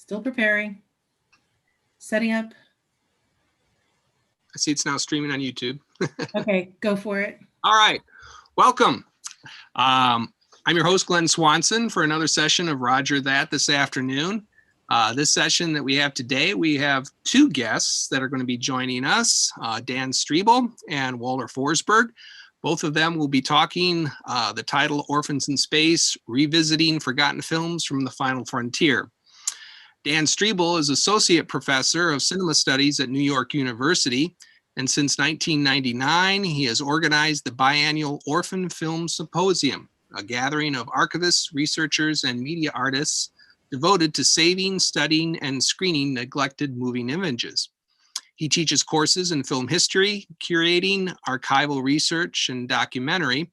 Still preparing. Setting up. I see it's now streaming on YouTube. Okay, go for it. All right, welcome. I'm your host, Glenn Swanson, for another session of Roger That this afternoon. This session that we have today, we have two guests that are going to be joining us, Dan Striebel and Walter Forsberg. Both of them will be talking the title Orphans in Space, Revisiting Forgotten Films from the Final Frontier. Dan Striebel is Associate Professor of Cinema Studies at New York University, and since 1999, he has organized the biannual Orphan Film Symposium, a gathering of archivists, researchers, and media artists devoted to saving, studying, and screening neglected moving images. He teaches courses in film history, curating, archival research, and documentary,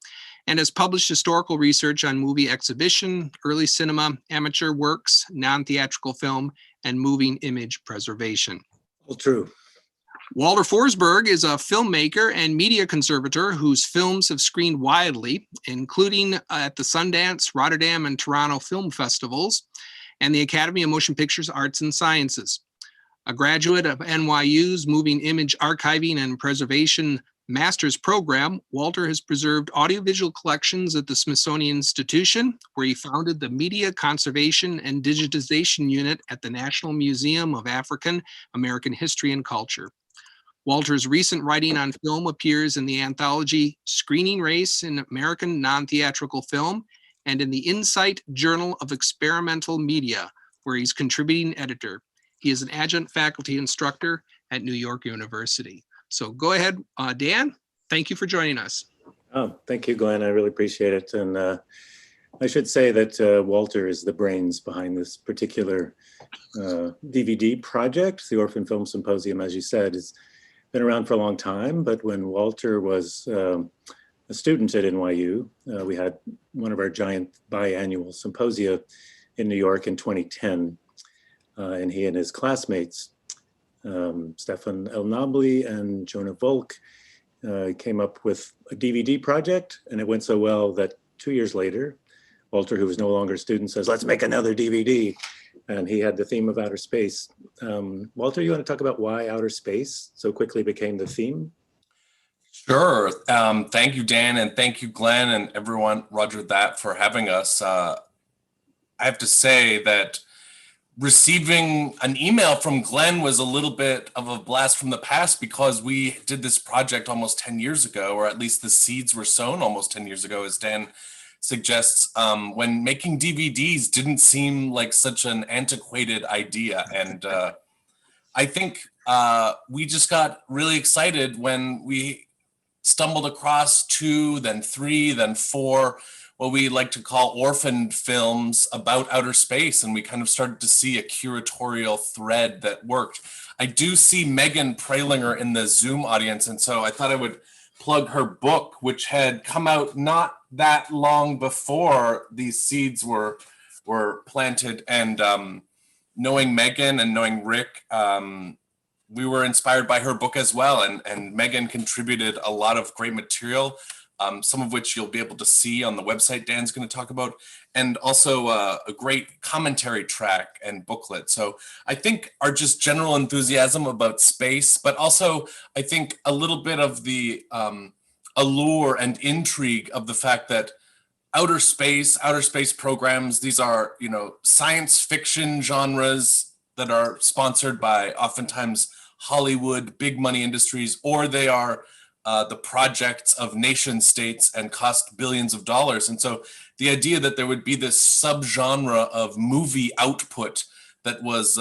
and has published historical research on movie exhibition, early cinema, amateur works, non-theatrical film, and moving image preservation. Well, true. Walter Forsberg is a filmmaker and media conservator whose films have screened widely, including at the Sundance, Rotterdam, and Toronto film festivals, and the Academy of Motion Pictures Arts and Sciences. A graduate of NYU's Moving Image Archiving and Preservation Master's Program, Walter has preserved audiovisual collections at the Smithsonian Institution, where he founded the Media Conservation and Digitization Unit at the National Museum of African American History and Culture. Walter's recent writing on film appears in the anthology Screening Race in American Non-Theatrical Film and in the Insight Journal of Experimental Media, where he's contributing editor. He is an adjunct faculty instructor at New York University. So go ahead, Dan. Thank you for joining us. Oh, thank you, Glenn. I really appreciate it. And I should say that Walter is the brains behind this particular DVD project. The Orphan Film Symposium, as you said, has been around for a long time. But when Walter was a student at NYU, we had one of our giant biannual symposia in New York in 2010. And he and his classmates, Stefan Elnabli and Jonah Volk, came up with a DVD project, and it went so well that 2 years later, Walter, who was no longer a student, says, let's make another DVD. And he had the theme of outer space. Walter, you want to talk about why outer space so quickly became the theme? Sure. Thank you, Dan, and thank you, Glenn, and everyone, Roger That, for having us. I have to say that receiving an email from Glenn was a little bit of a blast from the past, because we did this project almost 10 years ago, or at least the seeds were sown almost 10 years ago, as Dan suggests, when making DVDs didn't seem like such an antiquated idea. And I think we just got really excited when we stumbled across 2, then 3, then 4, what we like to call orphan films about outer space. And we kind of started to see a curatorial thread that worked. I do see Megan Pralinger in the Zoom audience. And so I thought I would plug her book, which had come out not that long before these seeds were planted. And knowing Megan and knowing Rick, we were inspired by her book as well. And Megan contributed a lot of great material, some of which you'll be able to see on the website Dan's going to talk about, and also a great commentary track and booklet. So I think our just general enthusiasm about space, but also I think a little bit of the allure and intrigue of the fact that outer space programs, these are, science fiction genres that are sponsored by oftentimes Hollywood, big money industries, or they are the projects of nation states and cost billions of dollars. And so the idea that there would be this subgenre of movie output that was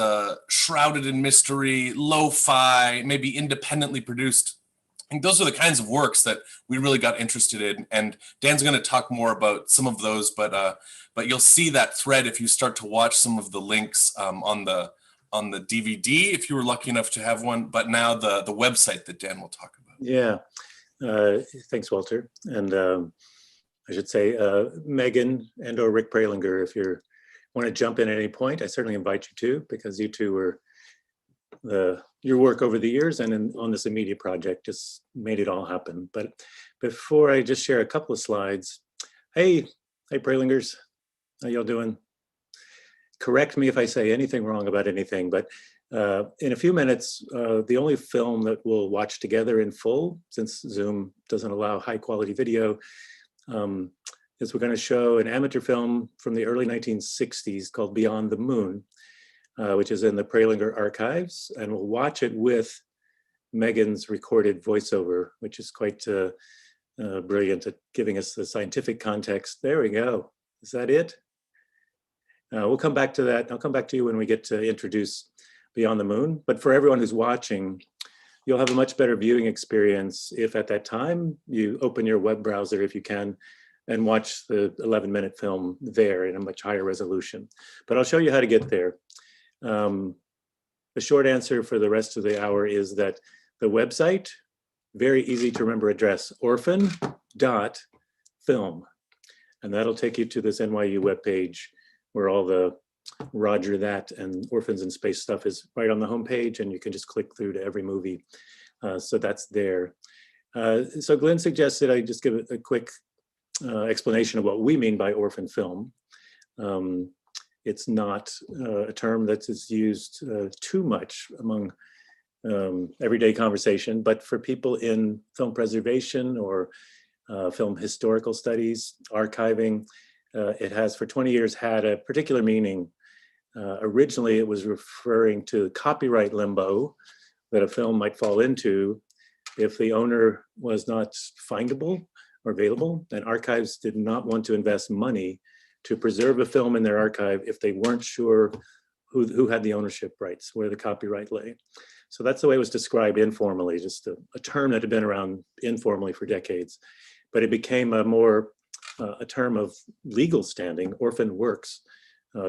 shrouded in mystery, lo-fi, maybe independently produced, I think those are the kinds of works that we really got interested in. And Dan's going to talk more about some of those, but you'll see that thread if you start to watch some of the links on the DVD, if you were lucky enough to have one, but now the website that Dan will talk about. Yeah, thanks, Walter. And I should say, Megan and or Rick Pralinger, if you want to jump in at any point, I certainly invite you to, because you two were your work over the years and on this immediate project just made it all happen. But before I just share a couple of slides, hey Pralingers, how y'all doing? correct me if I say anything wrong about anything, but in a few minutes, the only film that we'll watch together in full, since Zoom doesn't allow high quality video, is we're going to show an amateur film from the early 1960s called Beyond the Moon, which is in the Prelinger archives, and we'll watch it with Megan's recorded voiceover, which is quite brilliant at giving us the scientific context. There we go. Is that it? We'll come back to that. I'll come back to you when we get to introduce Beyond the Moon. But for everyone who's watching, you'll have a much better viewing experience if at that time you open your web browser, if you can, and watch the 11-minute film there in a much higher resolution. But I'll show you how to get there. The short answer for the rest of the hour is that the website, very easy to remember address, orphan.film. And that'll take you to this NYU webpage where all the Roger That and Orphans in Space stuff is right on the homepage, and you can just click through to every movie. So that's there. So Glenn suggested I just give a quick explanation of what we mean by orphan film. It's not a term that is used too much among everyday conversation, but for people in film preservation or film historical studies, archiving, it has for 20 years had a particular meaning. Originally, it was referring to copyright limbo that a film might fall into if the owner was not findable or available, and archives did not want to invest money to preserve a film in their archive if they weren't sure who had the ownership rights, where the copyright lay. So that's the way it was described informally, just a term that had been around informally for decades. But it became a term of legal standing, orphan works,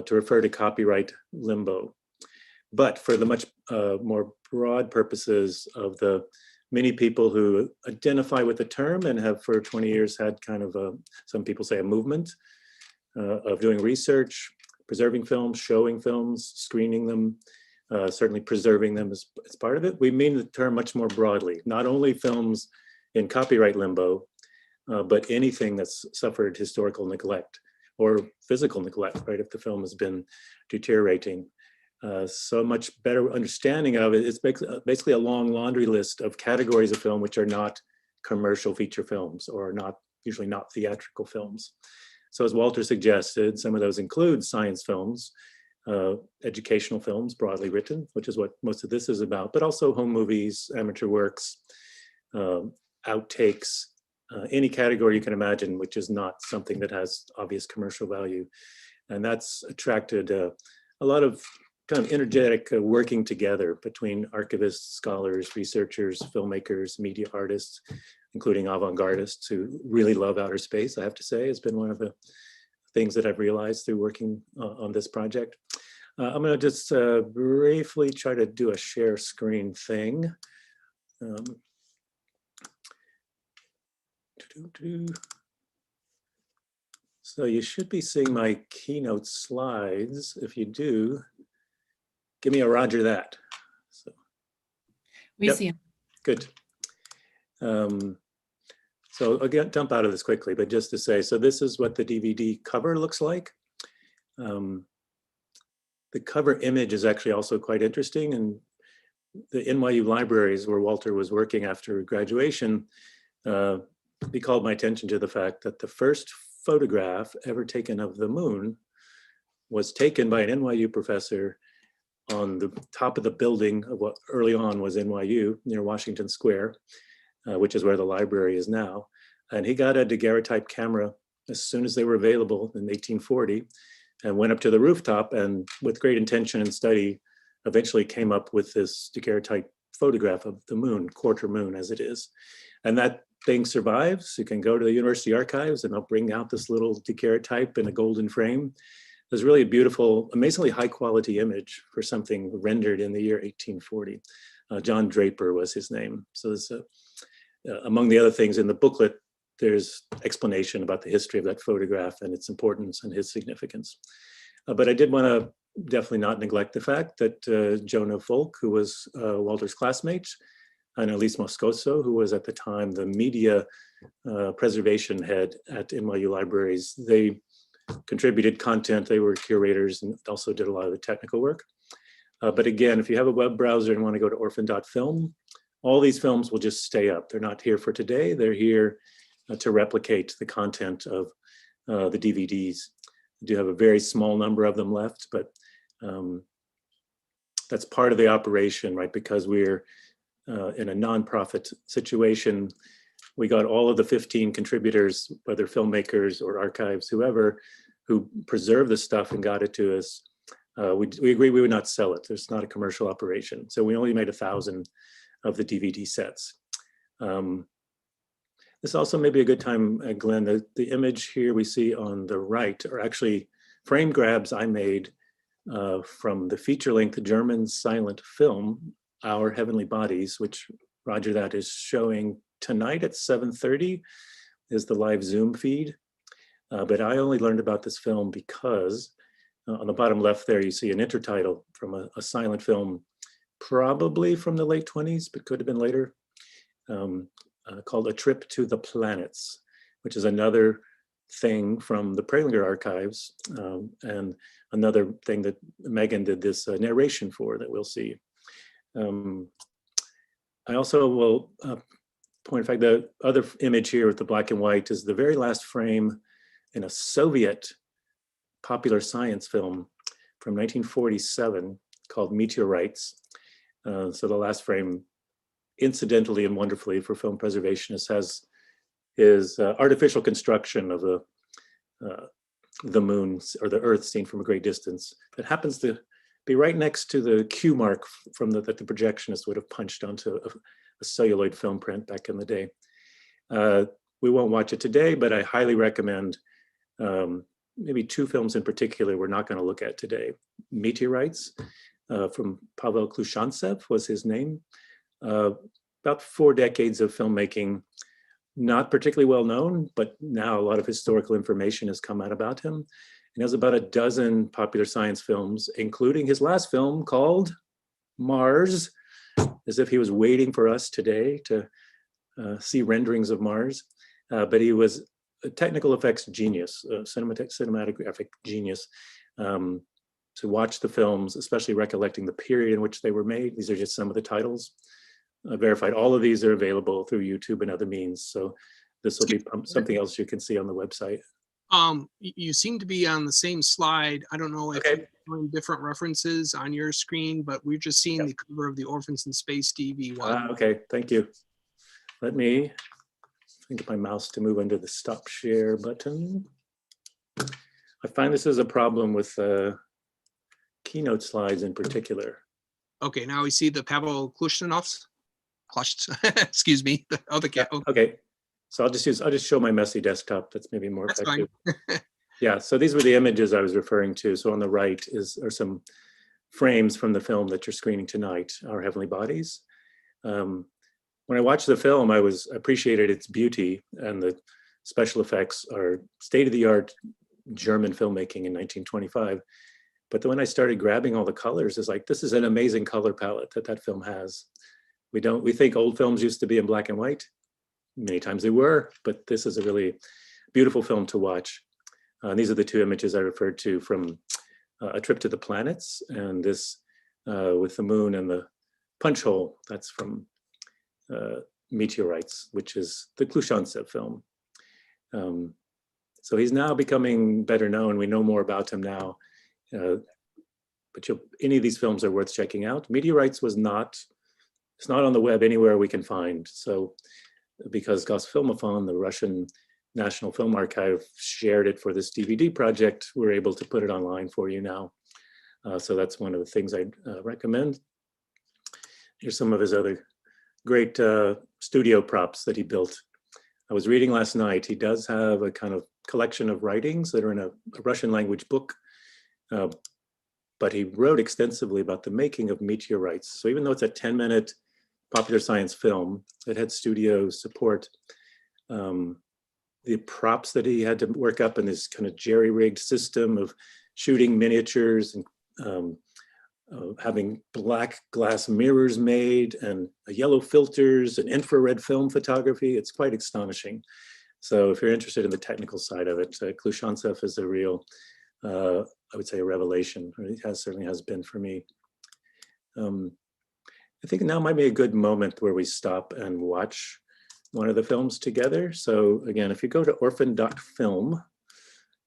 to refer to copyright limbo. But for the much more broad purposes of the many people who identify with the term and have for 20 years had kind of some people say a movement of doing research, preserving films, showing films, screening them, certainly preserving them as part of it. We mean the term much more broadly, not only films in copyright limbo, but anything that's suffered historical neglect or physical neglect, right, if the film has been deteriorating. So much better understanding of it. It's basically a long laundry list of categories of film which are not commercial feature films or usually not theatrical films. So as Walter suggested, some of those include science films, educational films, broadly written, which is what most of this is about, but also home movies, amateur works, outtakes, any category you can imagine, which is not something that has obvious commercial value. And that's attracted a lot of kind of energetic working together between archivists, scholars, researchers, filmmakers, media artists, including avant-gardists who really love outer space, I have to say. It's been one of the things that I've realized through working on this project. I'm going to just briefly try to do a share screen thing. So you should be seeing my keynote slides. If you do, give me a Roger that. So, We see him. good. So I'll dump out of this quickly, but just to say, so this is what the DVD cover looks like. The cover image is actually also quite interesting, and the NYU libraries where Walter was working after graduation, he called my attention to the fact that the first photograph ever taken of the moon was taken by an NYU professor on the top of the building of what early on was NYU near Washington Square, which is where the library is now. And he got a daguerreotype camera as soon as they were available in 1840 and went up to the rooftop and with great intention and study, eventually came up with this daguerreotype photograph of the moon, quarter moon as it is. And that thing survives. You can go to the university archives and they'll bring out this little daguerreotype in a golden frame. There's really a beautiful, amazingly high quality image for something rendered in the year 1840. John Draper was his name. So there's among the other things in the booklet, there's explanation about the history of that photograph and its importance and his significance. But I did want to definitely not neglect the fact that Jonah Folk, who was Walter's classmate, and Elise Moscoso, who was at the time the media preservation head at NYU Libraries, they contributed content. They were curators and also did a lot of the technical work. But again, if you have a web browser and want to go to orphan.film, all these films will just stay up. They're not here for today. They're here to replicate the content of the DVDs. We do have a very small number of them left, but that's part of the operation, right? Because we're in a nonprofit situation. We got all of the 15 contributors, whether filmmakers or archives, whoever, who preserved the stuff and got it to us. We agree we would not sell it. There's not a commercial operation. So we only made 1,000 of the DVD sets. This also may be a good time, Glenn, the image here we see on the right are actually frame grabs I made from the feature-length German silent film, Our Heavenly Bodies, which Roger that is showing tonight at 7:30 is the live Zoom feed. But I only learned about this film because on the bottom left there, you see an intertitle from a silent film, probably from the late 20s, but could have been later, called A Trip to the Planets, which is another thing from the Prelinger archives, and another thing that Megan did this narration for that we'll see. I also will point, in fact, the other image here with the black and white is the very last frame in a Soviet popular science film from 1947 called Meteorites. So the last frame, incidentally and wonderfully for film preservationists, has his artificial construction of the moon or the Earth seen from a great distance that happens to be right next to the Q mark from that the projectionist would have punched onto a celluloid film print back in the day. We won't watch it today, but I highly recommend maybe two films in particular we're not going to look at today. Meteorites from Pavel Klushantsev was his name. About 4 decades of filmmaking, not particularly well known, but now a lot of historical information has come out about him. And has about a dozen popular science films, including his last film called Mars, as if he was waiting for us today to see renderings of Mars. But he was a technical effects genius, cinematographic genius. To watch the films, especially recollecting the period in which they were made. These are just some of the titles. Verified. All of these are available through YouTube and other means. So this will be something else you can see on the website. You seem to be on the same slide. I don't know if you're doing different references on your screen, but we're just seeing the cover of the Orphans in Space TV one. Okay, thank you. Let me get my mouse to move under the stop share button. I find this is a problem with keynote slides in particular. Okay, now we see the Pavel Klushtanovs. Excuse me. Okay, so I'll just show my messy desktop. That's maybe more effective. Fine. Yeah, so these were the images I was referring to. So on the right are some frames from the film that you're screening tonight, Our Heavenly Bodies. When I watched the film, I appreciated its beauty, and the special effects are state-of-the-art German filmmaking in 1925. But then when I started grabbing all the colors, it's like, this is an amazing color palette that film has. We think old films used to be in black and white. Many times they were, but this is a really beautiful film to watch. These are the two images I referred to from A Trip to the Planets, and this with the moon and the punch hole, that's from Meteorites, which is the Klushantsev film. So he's now becoming better known. We know more about him now. But any of these films are worth checking out. Meteorites it's not on the web anywhere we can find. So because Gosfilmophon, the Russian National Film Archive, shared it for this DVD project, we're able to put it online for you now. So that's one of the things I'd recommend. Here's some of his other great studio props that he built. I was reading last night, he does have a kind of collection of writings that are in a Russian language book. But he wrote extensively about the making of Meteorites. So even though it's a 10-minute popular science film, it had studio support. The props that he had to work up in this kind of jerry-rigged system of shooting miniatures and having black glass mirrors made and yellow filters and infrared film photography. It's quite astonishing. So if you're interested in the technical side of it, Khrushchev is a real, I would say, a revelation. It certainly has been for me. I think now might be a good moment where we stop and watch one of the films together. So again, if you go to orphan.film,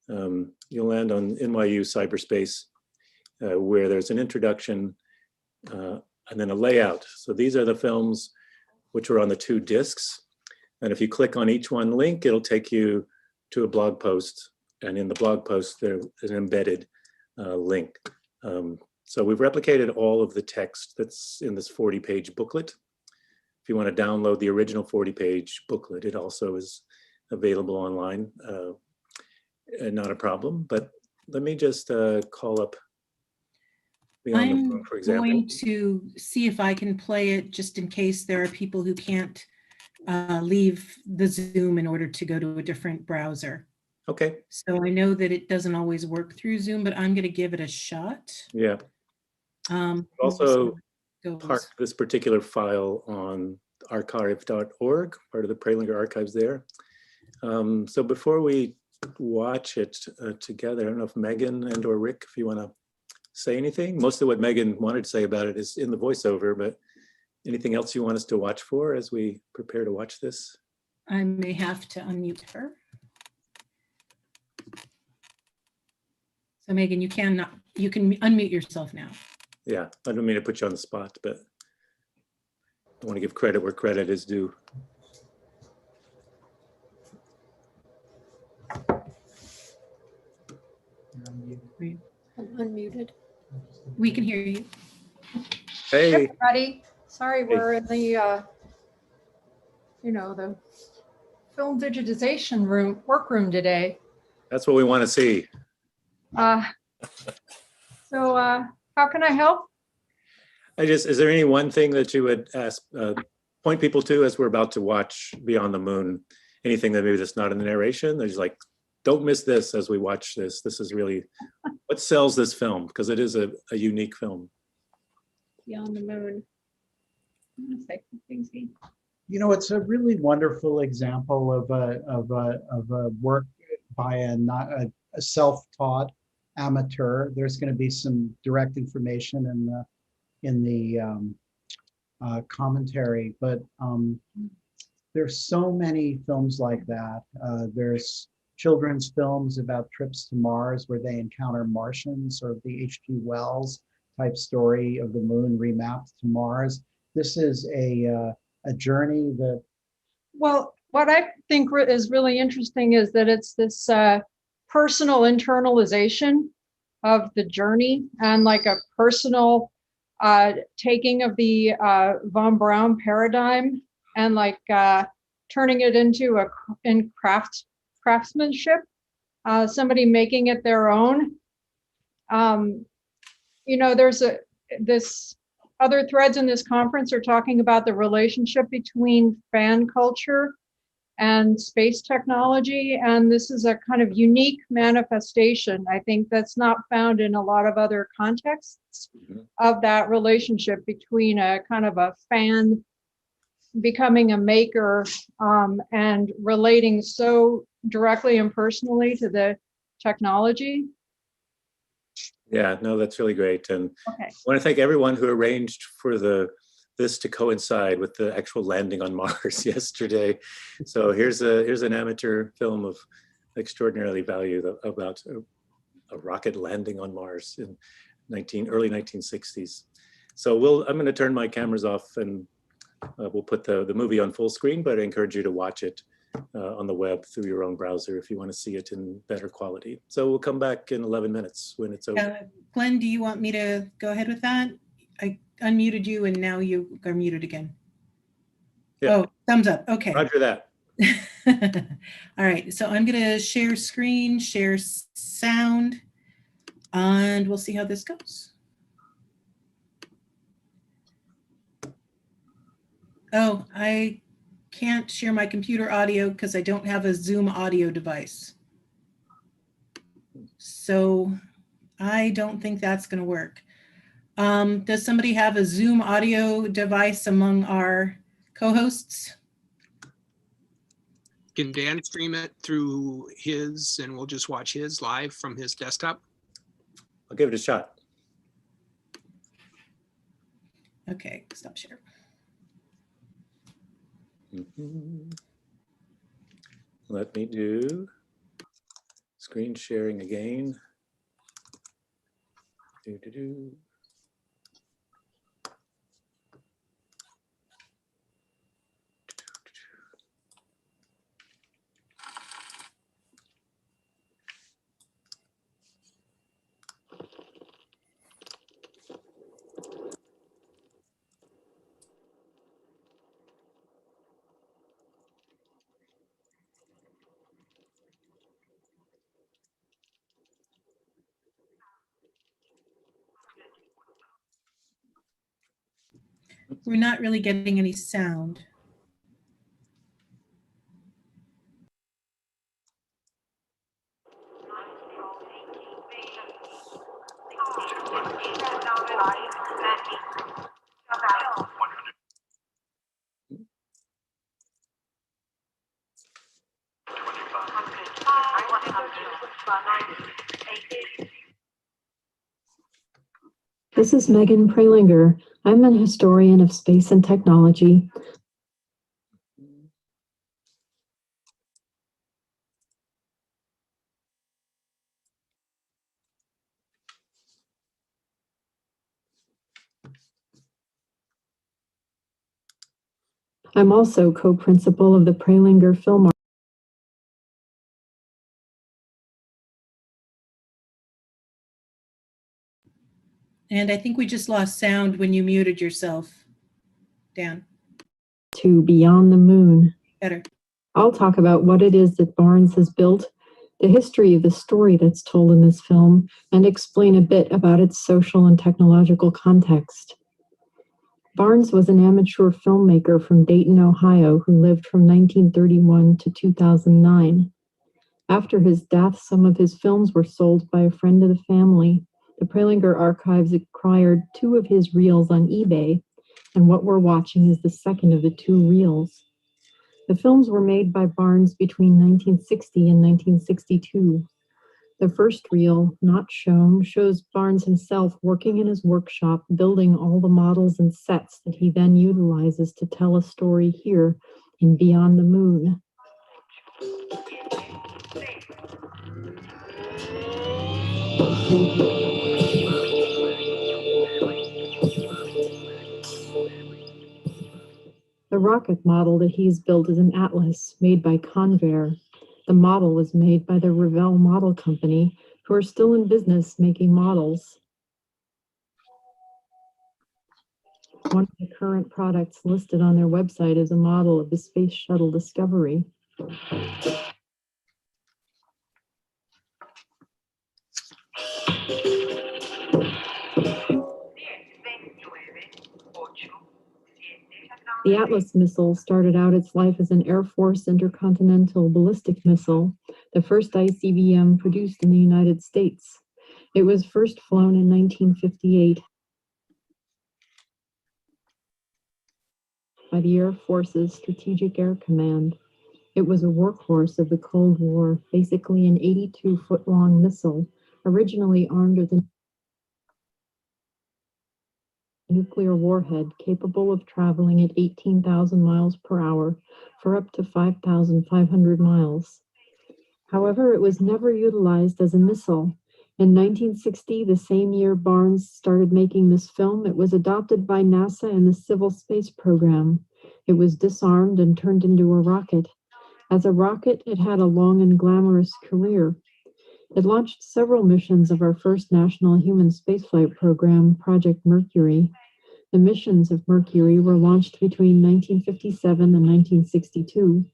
you'll land on NYU cyberspace, where there's an introduction and then a layout. So these are the films which are on the 2 discs. And if you click on each one link, it'll take you to a blog post. And in the blog post, there's an embedded link. So we've replicated all of the text that's in this 40-page booklet. If you want to download the original 40-page booklet, it also is available online. Not a problem, but let me just call up Beyond the Moon, for example. I'm going to see if I can play it just in case there are people who can't leave the Zoom in order to go to a different browser. Okay. So I know that it doesn't always work through Zoom, but I'm going to give it a shot. Yeah. Also parked this particular file on archive.org, part of the Prelinger archives there. So before we watch it together, I don't know if Megan and or Rick, if you want to say anything. Most of what Megan wanted to say about it is in the voiceover, but anything else you want us to watch for as we prepare to watch this? I may have to unmute her. So Megan, you can unmute yourself now. Yeah, I don't mean to put you on the spot, but I want to give credit where credit is due. I'm unmuted. We can hear you. Hey, Everybody, sorry, we're in the, the film digitization workroom today. that's what we want to see. So how can I help? Is there any one thing that you would point people to as we're about to watch Beyond the Moon? Anything that maybe that's not in the narration? There's like, don't miss this as we watch this. This is really what sells this film, because it is a unique film. Beyond the Moon. I'm gonna say something, see. You know, it's a really wonderful example of a work by a self-taught amateur. There's going to be some direct information in the commentary, but there's so many films like that. There's children's films about trips to Mars where they encounter Martians, or the H.G. Wells type story of the moon remapped to Mars. This is a journey that. Well, what I think is really interesting is that it's this personal internalization of the journey, and like a personal taking of the von Braun paradigm, and like turning it into craftsmanship, somebody making it their own. There's this other threads in this conference are talking about the relationship between fan culture and space technology, and this is a kind of unique manifestation. I think that's not found in a lot of other contexts of that relationship between a kind of a fan becoming a maker and relating so directly and personally to the technology. Yeah, no, that's really great. And Okay. I want to thank everyone who arranged for this to coincide with the actual landing on Mars yesterday. So here's an amateur film of extraordinarily value about a rocket landing on Mars in early 1960s. So I'm going to turn my cameras off, and we'll put the movie on full screen, but I encourage you to watch it on the web through your own browser if you want to see it in better quality. So we'll come back in 11 minutes when it's over. Glenn, do you want me to go ahead with that? I unmuted you and now you are muted again. Yeah. Oh, thumbs up. Okay. Roger that. All right. So I'm going to share screen, share sound, and we'll see how this goes. Oh, I can't share my computer audio because I don't have a Zoom audio device. So I don't think that's going to work. Does somebody have a Zoom audio device among our co-hosts? Can Dan stream it through his and we'll just watch his live from his desktop? I'll give it a shot. Okay, stop share. Let me do screen sharing again. Do. We're not really getting any sound. This is Megan Prelinger. I'm an historian of space and technology. I'm also co-principal of the Prelinger Film. And I think we just lost sound when you muted yourself, Dan. To Beyond the Moon. Better. I'll talk about what it is that Barnes has built, the history of the story that's told in this film, and explain a bit about its social and technological context. Barnes was an amateur filmmaker from Dayton, Ohio, who lived from 1931 to 2009. After his death, some of his films were sold by a friend of the family. The Prelinger Archives acquired 2 of his reels on eBay, and what we're watching is the second of the 2 reels. The films were made by Barnes between 1960 and 1962. The first reel, not shown, shows Barnes himself working in his workshop, building all the models and sets that he then utilizes to tell a story here in Beyond the Moon. The rocket model that he's built is an Atlas made by Convair. The model was made by the Revell Model Company, who are still in business making models. One of the current products listed on their website is a model of the Space Shuttle Discovery. The Atlas missile started out its life as an Air Force intercontinental ballistic missile, the first ICBM produced in the United States. It was first flown in 1958 by the Air Force's Strategic Air Command. It was a workhorse of the Cold War, basically an 82-foot-long missile, originally armed with a nuclear warhead capable of traveling at 18,000 miles per hour for up to 5,500 miles. However, it was never utilized as a missile. In 1960, the same year Barnes started making this film, it was adopted by NASA in the Civil Space Program. It was disarmed and turned into a rocket. As a rocket, it had a long and glamorous career. It launched several missions of our first national human spaceflight program, Project Mercury. The missions of Mercury were launched between 1957 and 1962.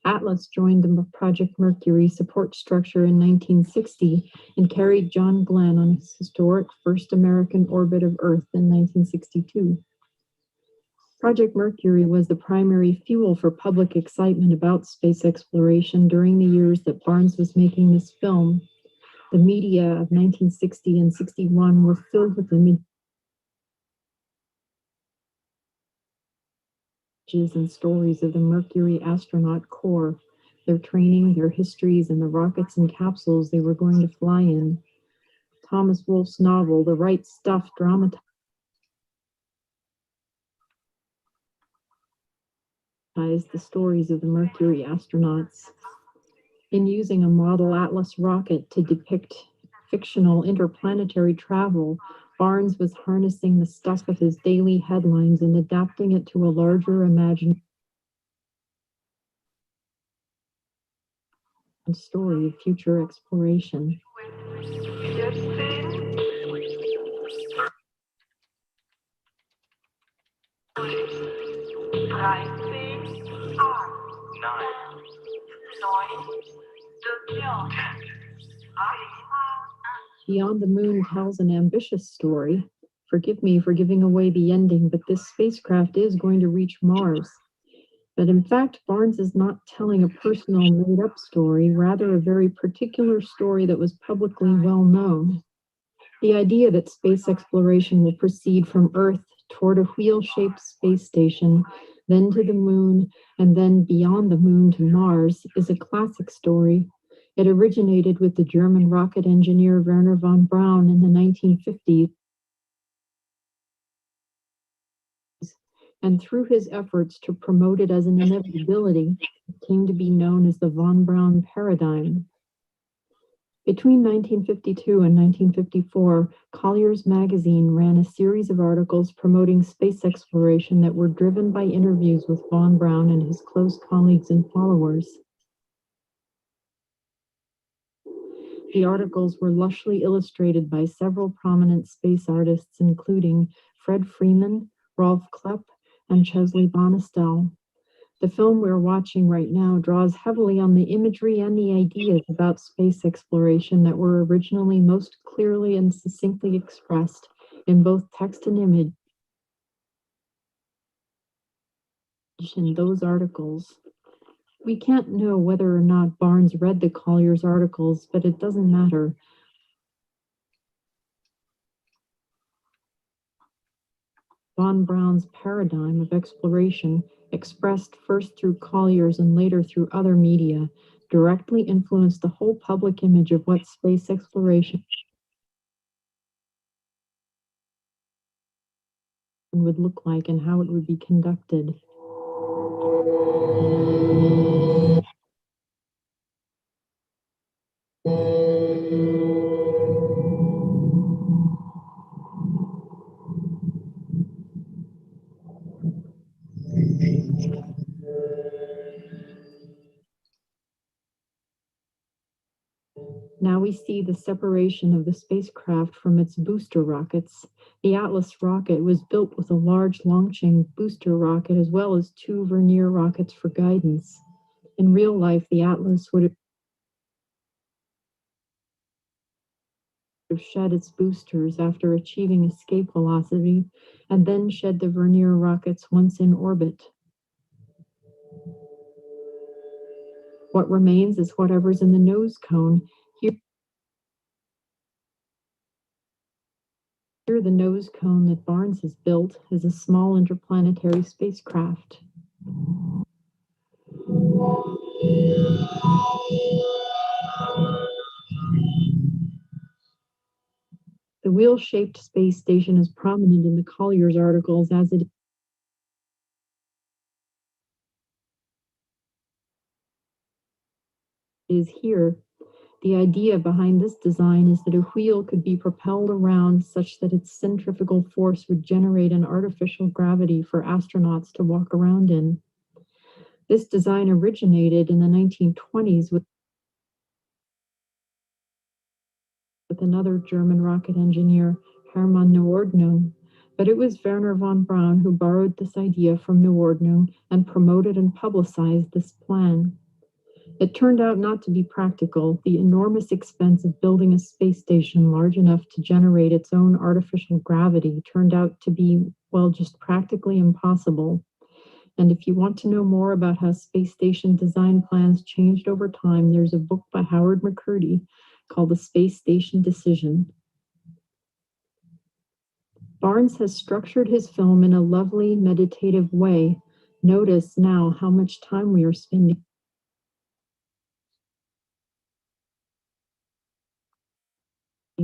Atlas joined the Project Mercury support structure in 1960 and carried John Glenn on his historic first American orbit of Earth in 1962. Project Mercury was the primary fuel for public excitement about space exploration during the years that Barnes was making this film. The media of 1960 and 61 were filled with images and stories of the Mercury astronaut corps. their training, their histories, and the rockets and capsules they were going to fly in. Thomas Wolfe's novel, The Right Stuff, dramatized the stories of the Mercury astronauts. In using a model Atlas rocket to depict fictional interplanetary travel, Barnes was harnessing the stuff of his daily headlines and adapting it to a larger imagined story of future exploration. Beyond the Moon tells an ambitious story. Forgive me for giving away the ending, but this spacecraft is going to reach Mars. But in fact, Barnes is not telling a personal made-up story, rather a very particular story that was publicly well known. The idea that space exploration will proceed from Earth toward a wheel-shaped space station, then to the Moon, and then beyond the Moon to Mars is a classic story. It originated with the German rocket engineer Wernher von Braun in the 1950s, and through his efforts to promote it as an inevitability, it came to be known as the von Braun paradigm. Between 1952 and 1954, Collier's magazine ran a series of articles promoting space exploration that were driven by interviews with von Braun and his close colleagues and followers. The articles were lushly illustrated by several prominent space artists, including Fred Freeman, Rolf Klepp, and Chesley Bonestell. The film we're watching right now draws heavily on the imagery and the ideas about space exploration that were originally most clearly and succinctly expressed in both text and image in those articles. We can't know whether or not Barnes read the Collier's articles, but it doesn't matter. Von Braun's paradigm of exploration, expressed first through Collier's and later through other media, directly influenced the whole public image of what space exploration would look like and how it would be conducted. Now we see the separation of the spacecraft from its booster rockets. The Atlas rocket was built with a large long-chain booster rocket as well as 2 Vernier rockets for guidance. In real life, the Atlas would have shed its boosters after achieving escape velocity and then shed the Vernier rockets once in orbit. What remains is whatever's in the nose cone. Here, the nose cone that Barnes has built is a small interplanetary spacecraft. The wheel-shaped space station is prominent in the Collier's articles as it is here. The idea behind this design is that a wheel could be propelled around such that its centrifugal force would generate an artificial gravity for astronauts to walk around in. This design originated in the 1920s with another German rocket engineer, Hermann Nordnung, but it was Wernher von Braun who borrowed this idea from Nordnung and promoted and publicized this plan. It turned out not to be practical. The enormous expense of building a space station large enough to generate its own artificial gravity turned out to be, well, just practically impossible. And if you want to know more about how space station design plans changed over time, there's a book by Howard McCurdy called The Space Station Decision. Barnes has structured his film in a lovely, meditative way. Notice now how much time we are spending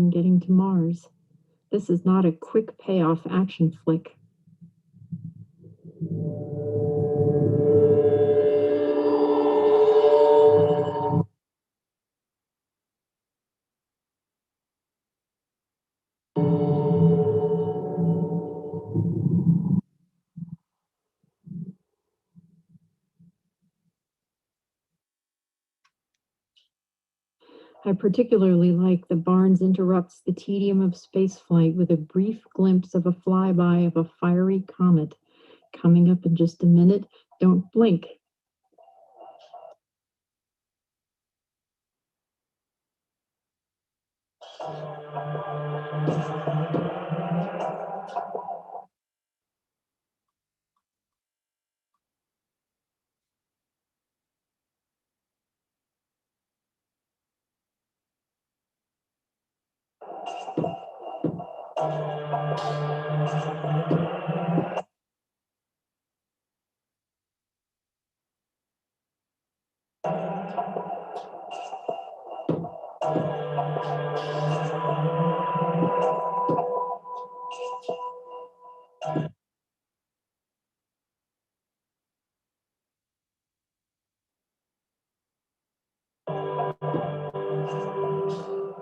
in getting to Mars. This is not a quick payoff action flick. I particularly like that Barnes interrupts the tedium of spaceflight with a brief glimpse of a flyby of a fiery comet. Coming up in just a minute, don't blink.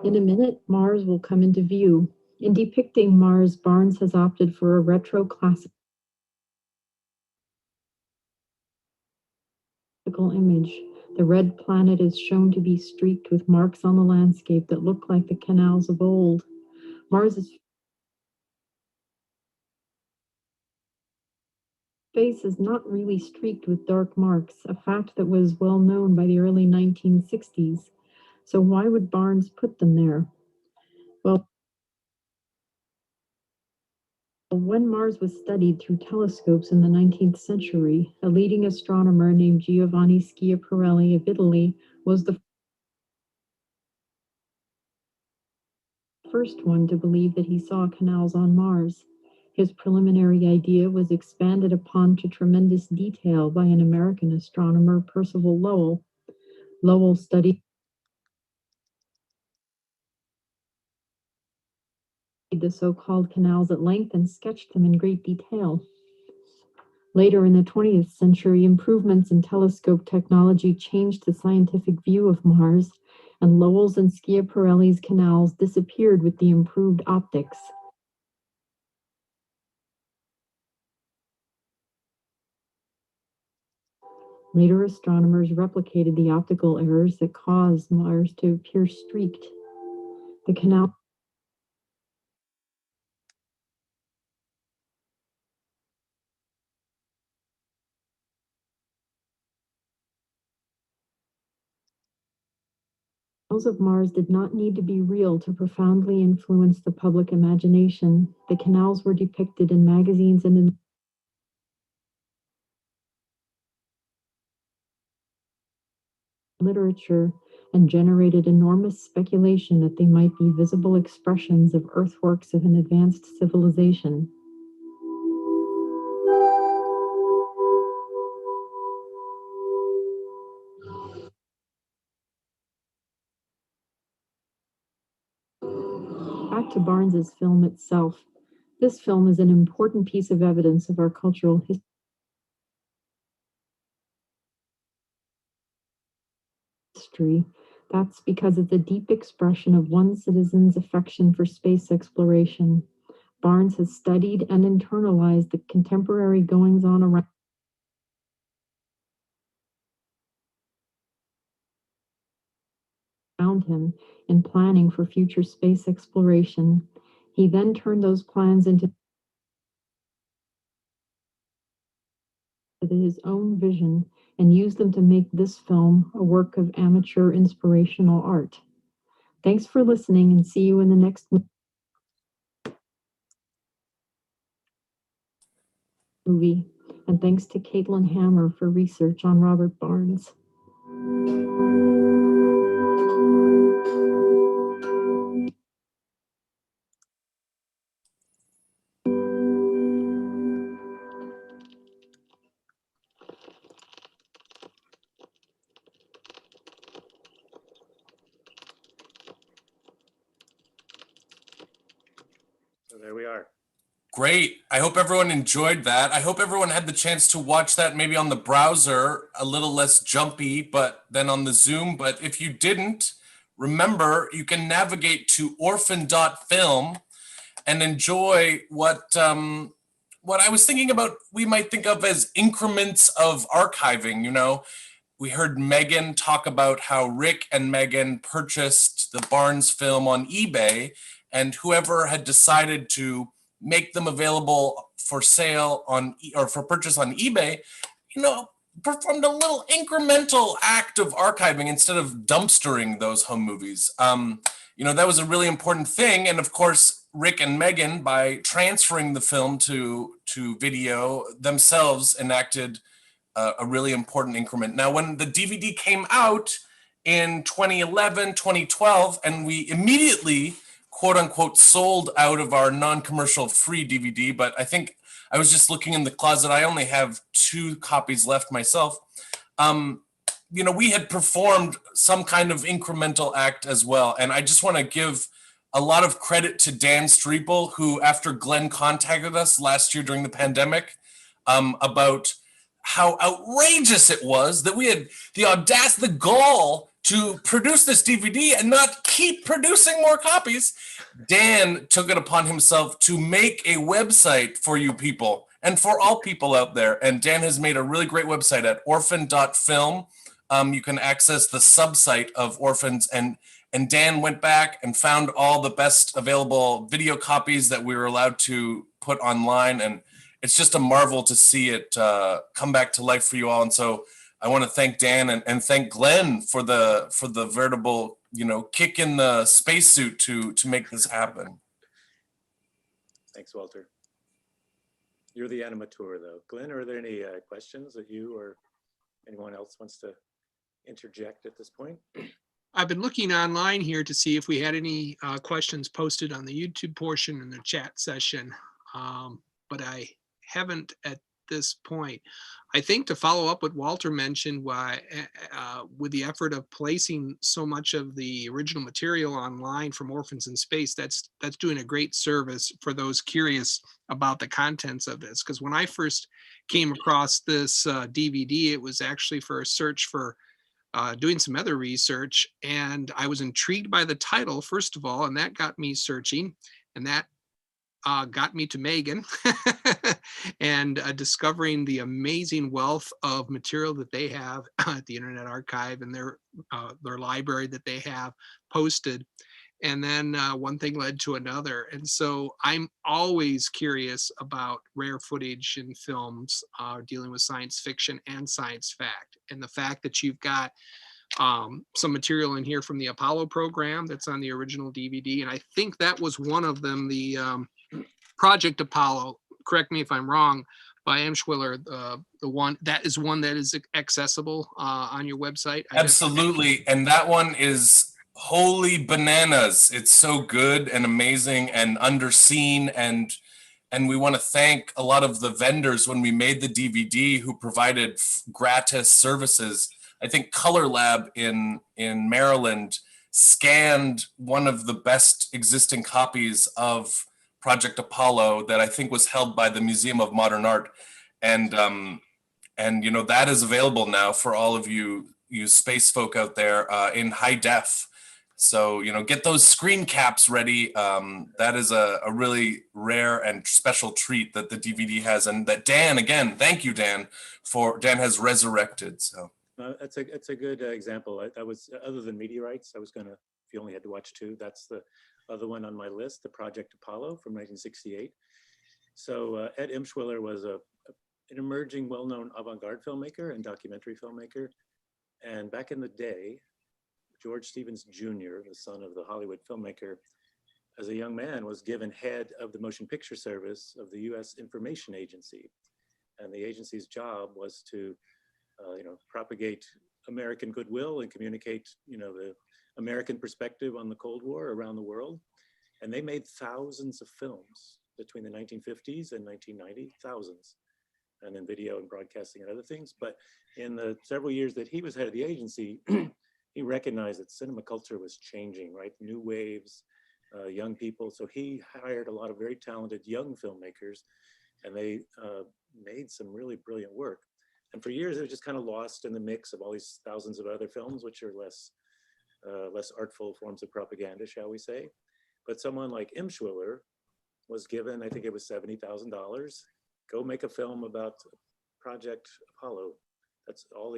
In a minute, Mars will come into view. In depicting Mars, Barnes has opted for a retro classical image. The red planet is shown to be streaked with marks on the landscape that look like the canals of old. Mars's face is not really streaked with dark marks, a fact that was well known by the early 1960s. So why would Barnes put them there? Well, when Mars was studied through telescopes in the 19th century, a leading astronomer named Giovanni Schiaparelli of Italy was the first one to believe that he saw canals on Mars. His preliminary idea was expanded upon to tremendous detail by an American astronomer, Percival Lowell. Lowell studied the so-called canals at length and sketched them in great detail. Later in the 20th century, improvements in telescope technology changed the scientific view of Mars, and Lowell's and Schiaparelli's canals disappeared with the improved optics. Later astronomers replicated the optical errors that caused Mars to appear streaked. The canal canals of Mars did not need to be real to profoundly influence the public imagination. The canals were depicted in magazines and in literature and generated enormous speculation that they might be visible expressions of earthworks of an advanced civilization. Back to Barnes's film itself. This film is an important piece of evidence of our cultural history. That's because of the deep expression of one citizen's affection for space exploration. Barnes has studied and internalized the contemporary goings-on around him in planning for future space exploration. He then turned those plans into his own vision and used them to make this film a work of amateur inspirational art. Thanks for listening, and see you in the next movie. And thanks to Caitlin Hammer for research on Robert Barnes. there we are. Great. I hope everyone enjoyed that. I hope everyone had the chance to watch that maybe on the browser, a little less jumpy, but then on the Zoom. But if you didn't, remember, you can navigate to orphan.film and enjoy what I was thinking about, we might think of as increments of archiving. You know, we heard Megan talk about how Rick and Megan purchased the Barnes film on eBay, and whoever had decided to make them available for sale on or for purchase on eBay, you know, performed a little incremental act of archiving instead of dumpstering those home movies. You know, that was a really important thing. And of course, Rick and Megan, by transferring the film to video, themselves enacted a really important increment. Now, when the DVD came out in 2011, 2012, and we immediately, quote unquote, sold out of our non-commercial free DVD, but I think I was just looking in the closet. I only have 2 copies left myself. You know, we had performed some kind of incremental act as well. And I just want to give a lot of credit to Dan Streeple, who, after Glenn contacted us last year during the pandemic, about how outrageous it was that we had the audacity, the gall to produce this DVD and not keep producing more copies. Dan took it upon himself to make a website for you people and for all people out there. And Dan has made a really great website at orphan.film. You can access the subsite of Orphans, and Dan went back and found all the best available video copies that we were allowed to put online. And it's just a marvel to see it come back to life for you all. And so I want to thank Dan and thank Glenn for the veritable, you know, kick in the spacesuit to make this happen. Thanks, Walter. You're the animateur, though. Glenn, are there any questions that you or anyone else wants to interject at this point? I've been looking online here to see if we had any questions posted on the YouTube portion in the chat session, but I haven't at this point. I think to follow up what Walter mentioned, why with the effort of placing so much of the original material online from Orphans in Space, that's doing a great service for those curious about the contents of this. Because when I first came across this DVD, it was actually for a search for doing some other research, and I was intrigued by the title, first of all, and that got me searching, and that got me to Megan and discovering the amazing wealth of material that they have at the Internet Archive and their library that they have posted. And then one thing led to another. And so I'm always curious about rare footage in films dealing with science fiction and science fact. And the fact that you've got some material in here from the Apollo program that's on the original DVD. And I think that was one of them, the Project Apollo, correct me if I'm wrong, by Emshwiller, the one that is accessible on your website. Absolutely. And that one is holy bananas. It's so good and amazing and underseen, and we want to thank a lot of the vendors when we made the DVD who provided gratis services. I think Color Lab in Maryland scanned one of the best existing copies of Project Apollo that I think was held by the Museum of Modern Art, and you know, that is available now for all of you space folk out there in high def. So, you know, get those screen caps ready. That is a really rare and special treat that the DVD has, and that Dan, again, thank you, Dan, Dan has resurrected. So it's a good example. I was, other than Meteorites, I was gonna, if you only had to watch 2, that's the other one on my list, the Project Apollo from 1968. So Ed Emshwiller was an emerging, well-known avant-garde filmmaker and documentary filmmaker. And back in the day, George Stevens Jr., the son of the Hollywood filmmaker, as a young man was given head of the Motion Picture Service of the U.S. Information Agency. And the agency's job was to, propagate American goodwill and communicate, the American perspective on the Cold War around the world. And they made thousands of films between the 1950s and 1990, thousands, and then video and broadcasting and other things. But in the several years that he was head of the agency, he recognized that cinema culture was changing, right? New waves young people. So he hired a lot of very talented young filmmakers, and they made some really brilliant work. And for years, it was just kind of lost in the mix of all these thousands of other films, which are less artful forms of propaganda, shall we say. But someone like Imschwiller was given, I think it was $70,000, go make a film about Project Apollo. That's all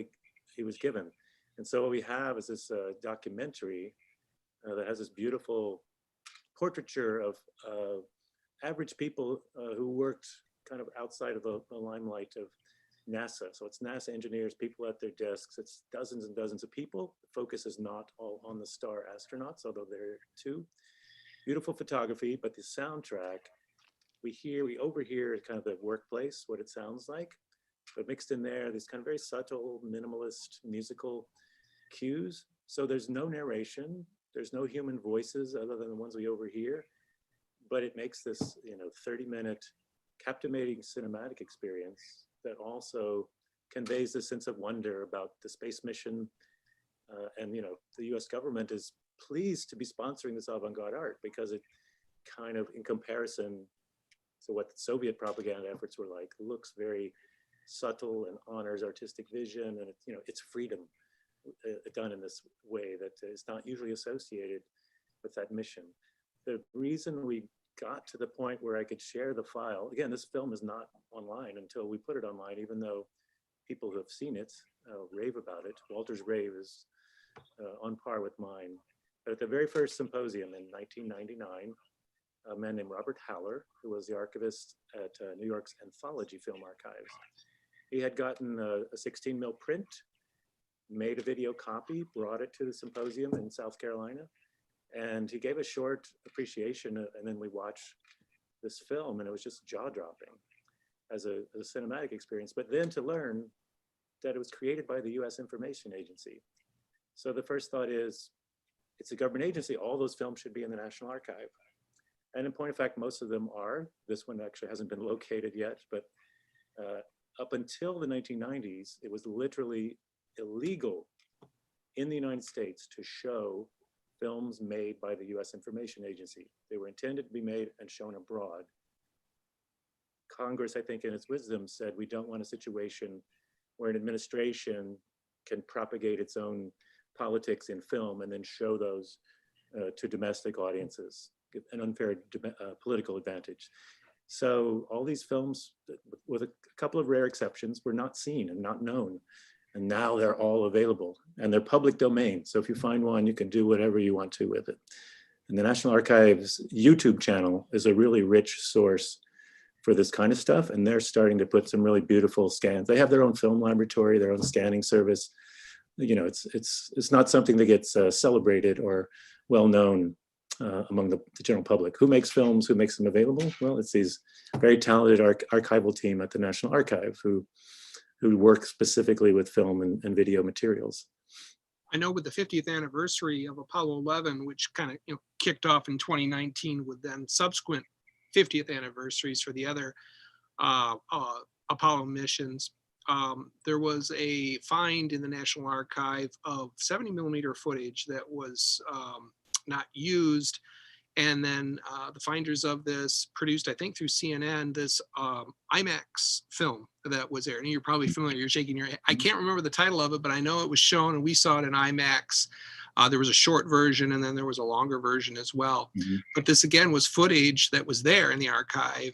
he was given. And so what we have is this documentary that has this beautiful portraiture of average people who worked kind of outside of the limelight of NASA. So it's NASA engineers, people at their desks. It's dozens and dozens of people. The focus is not all on the star astronauts, although there are two. Beautiful photography, but the soundtrack, we overhear kind of the workplace, what it sounds like, but mixed in there, these kind of very subtle, minimalist musical cues. So there's no narration, there's no human voices other than the ones we overhear, but it makes this, 30-minute captivating cinematic experience that also conveys this sense of wonder about the space mission. And the US government is pleased to be sponsoring this avant-garde art because it kind of, in comparison to what the Soviet propaganda efforts were like, looks very subtle and honors artistic vision, and it's freedom done in this way that is not usually associated with that mission. The reason we got to the point where I could share the file, again, this film is not online until we put it online, even though people who have seen it rave about it. Walter's rave is on par with mine. But at the very first symposium in 1999, a man named Robert Haller, who was the archivist at New York's Anthology Film Archives, he had gotten a 16 mil print, made a video copy, brought it to the symposium in South Carolina, and he gave a short appreciation, and then we watched this film, and it was just jaw-dropping as a cinematic experience. But then to learn that it was created by the US Information Agency. So the first thought is, it's a government agency, all those films should be in the National Archive. And in point of fact, most of them are. This one actually hasn't been located yet, but up until the 1990s, it was literally illegal in the United States to show films made by the US Information Agency. They were intended to be made and shown abroad. Congress, I think in its wisdom, said we don't want a situation where an administration can propagate its own politics in film and then show those to domestic audiences, an unfair political advantage. So all these films, with a couple of rare exceptions, were not seen and not known. And now they're all available and they're public domain. So if you find one, you can do whatever you want to with it. And the National Archives YouTube channel is a really rich source for this kind of stuff. And they're starting to put some really beautiful scans. They have their own film laboratory, their own scanning service. It's not something that gets celebrated or well known among the general public. Who makes films? Who makes them available? Well, it's these very talented archival team at the National Archive who work specifically with film and video materials. I know with the 50th anniversary of Apollo 11, which kind of kicked off in 2019 with then subsequent 50th anniversaries for the other Apollo missions, there was a find in the National Archive of 70 millimeter footage that was not used. And then the finders of this produced, I think through CNN, this IMAX film that was there. And you're probably familiar, you're shaking your head. I can't remember the title of it, but I know it was shown and we saw it in IMAX. There was a short version and then there was a longer version as well. Mm-hmm. But this again was footage that was there in the archive.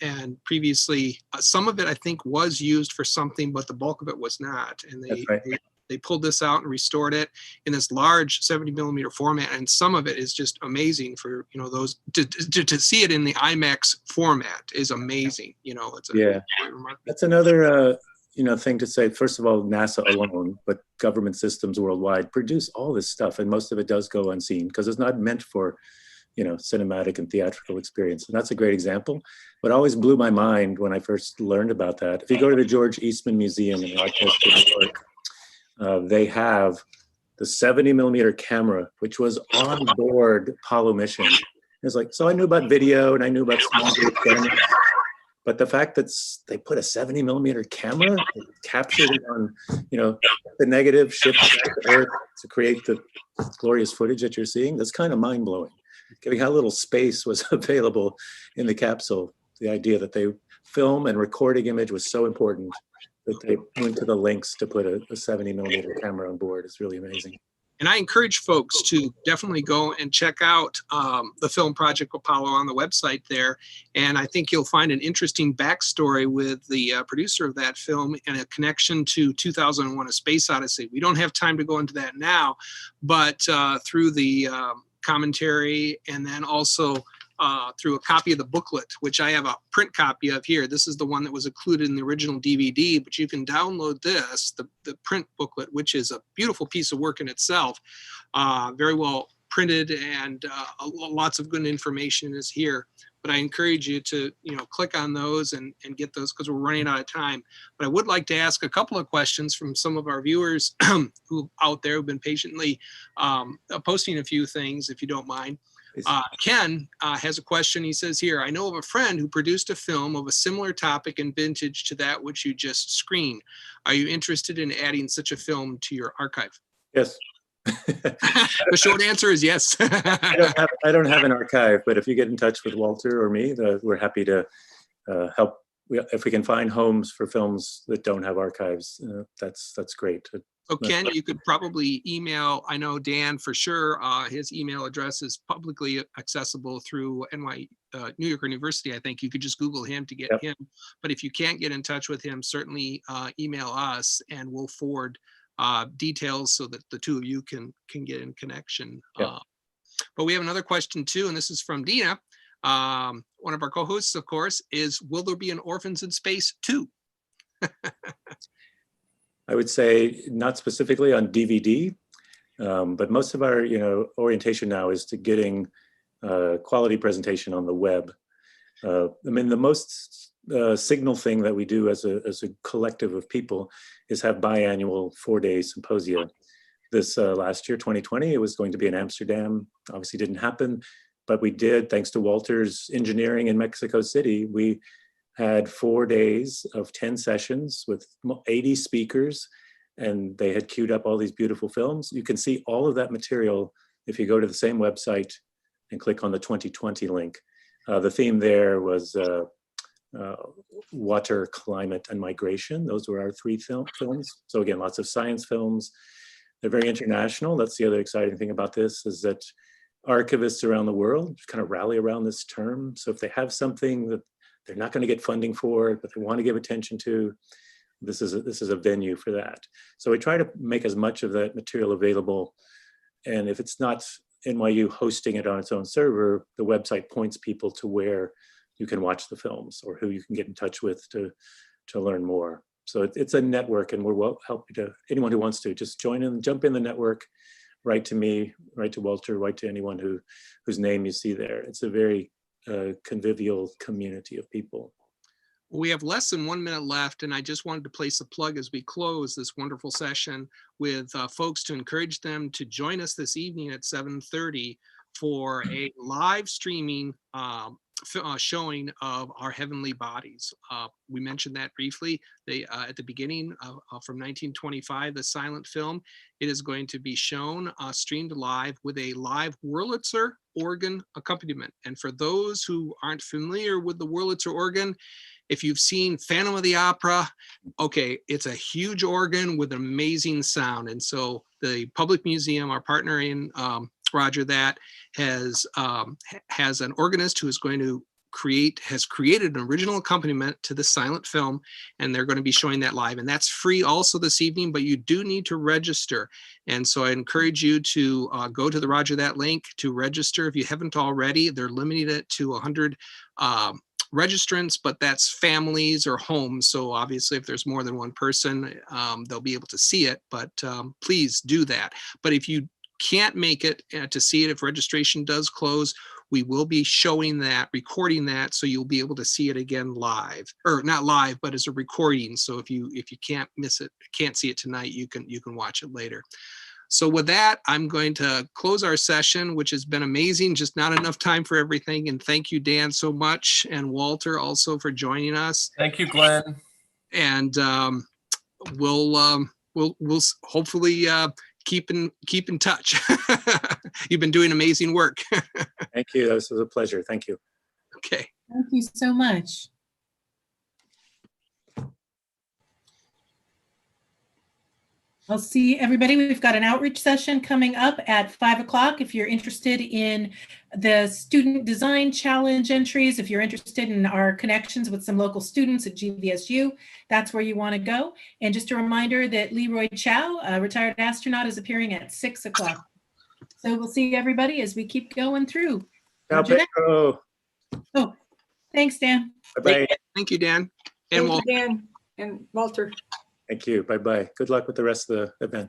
And previously, some of it I think was used for something, but the bulk of it was not. And they pulled this out and restored it in this large 70 millimeter format. And some of it is just amazing for, those to see it in the IMAX format is amazing. That's another, thing to say. First of all, NASA alone, but government systems worldwide produce all this stuff. And most of it does go unseen because it's not meant for, cinematic and theatrical experience. And that's a great example. But it always blew my mind when I first learned about that. If you go to the George Eastman Museum in the Rochester, New York, they have the 70 millimeter camera, which was on board Apollo mission. It's like, so I knew about video and I knew about small group cameras, but the fact that they put a 70 millimeter camera, captured it on, the negative, shipped back to Earth to create the glorious footage that you're seeing, that's kind of mind blowing. giving how little space was available in the capsule. The idea that they film and recording image was so important that they went to the lengths to put a 70 millimeter camera on board is really amazing. And I encourage folks to definitely go and check out the film Project Apollo on the website there. And I think you'll find an interesting backstory with the producer of that film and a connection to 2001: A Space Odyssey. We don't have time to go into that now, but through the commentary and then also through a copy of the booklet, which I have a print copy of here. This is the one that was included in the original DVD, but you can download this, the print booklet, which is a beautiful piece of work in itself. Very well printed, and lots of good information is here. But I encourage you to, click on those and get those, because we're running out of time. But I would like to ask a couple of questions from some of our viewers who out there have been patiently posting a few things, if you don't mind. Ken has a question. He says here, I know of a friend who produced a film of a similar topic and vintage to that which you just screened. Are you interested in adding such a film to your archive? Yes. The short answer is yes. I don't have an archive, but if you get in touch with Walter or me, we're happy to help. If we can find homes for films that don't have archives, that's great. So Ken, you could probably email, I know Dan for sure, his email address is publicly accessible through New York University. I think you could just Google him to get him. But if you can't get in touch with him, certainly email us and we'll forward details so that the two of you can get in connection. But we have another question too, and this is from Dina. One of our co-hosts, of course, is, will there be an Orphans in Space 2? I would say not specifically on DVD, but most of our orientation now is to getting quality presentation on the web. I mean, the most signal thing that we do as a collective of people is have biannual 4-day symposia. This last year, 2020, it was going to be in Amsterdam. Obviously didn't happen, but we did, thanks to Walter's engineering in Mexico City. We had 4 days of 10 sessions with 80 speakers, and they had queued up all these beautiful films. You can see all of that material if you go to the same website and click on the 2020 link. The theme there was water, climate, and migration. Those were our 3 films. So again, lots of science films. They're very international. That's the other exciting thing about this, is that archivists around the world kind of rally around this term. So if they have something that they're not going to get funding for, but they want to give attention to, this is a venue for that. So we try to make as much of that material available. And if it's not NYU hosting it on its own server, the website points people to where you can watch the films or who you can get in touch with to learn more. So it's a network, and we're happy to anyone who wants to just join in, jump in the network, write to me, write to Walter, write to anyone whose name you see there. It's a very convivial community of people. We have less than 1 minute left, and I just wanted to place a plug as we close this wonderful session with folks to encourage them to join us this evening at 7:30 for a live streaming showing of Our Heavenly Bodies. We mentioned that briefly at the beginning from 1925, the silent film. It is going to be shown, streamed live with a live Wurlitzer organ accompaniment. And for those who aren't familiar with the Wurlitzer organ, if you've seen Phantom of the Opera, okay, it's a huge organ with an amazing sound. And so the Public Museum, our partner in Roger That, has an organist who is going to has created an original accompaniment to the silent film, and they're going to be showing that live, and that's free also this evening, but you do need to register. And so I encourage you to go to the Roger That link to register if you haven't already. They're limiting it to 100 registrants, but that's families or homes. So obviously if there's more than one person, they'll be able to see it, but please do that. But if you can't make it to see it, if registration does close, we will be showing that, recording that, so you'll be able to see it again live, or not live, but as a recording. So if you can't miss it, can't see it tonight, you can watch it later. So with that, I'm going to close our session, which has been amazing, just not enough time for everything. And thank you, Dan, so much, and Walter also for joining us. Thank you, Glenn. And we'll hopefully keep in touch. You've been doing amazing work. Thank you. This was a pleasure. Thank you. Okay. Thank you so much. I'll see everybody. We've got an outreach session coming up at 5 o'clock. If you're interested in the student design challenge entries, if you're interested in our connections with some local students at GVSU, that's where you want to go. And just a reminder that Leroy Chow, a retired astronaut, is appearing at 6 o'clock. So we'll see everybody as we keep going through. Ciao, Roger that. Pedro. Oh, thanks, Dan. Bye-bye. Thank you, Dan. And Thank we'll you, Dan and Walter. Thank you. Bye-bye. Good luck with the rest of the event.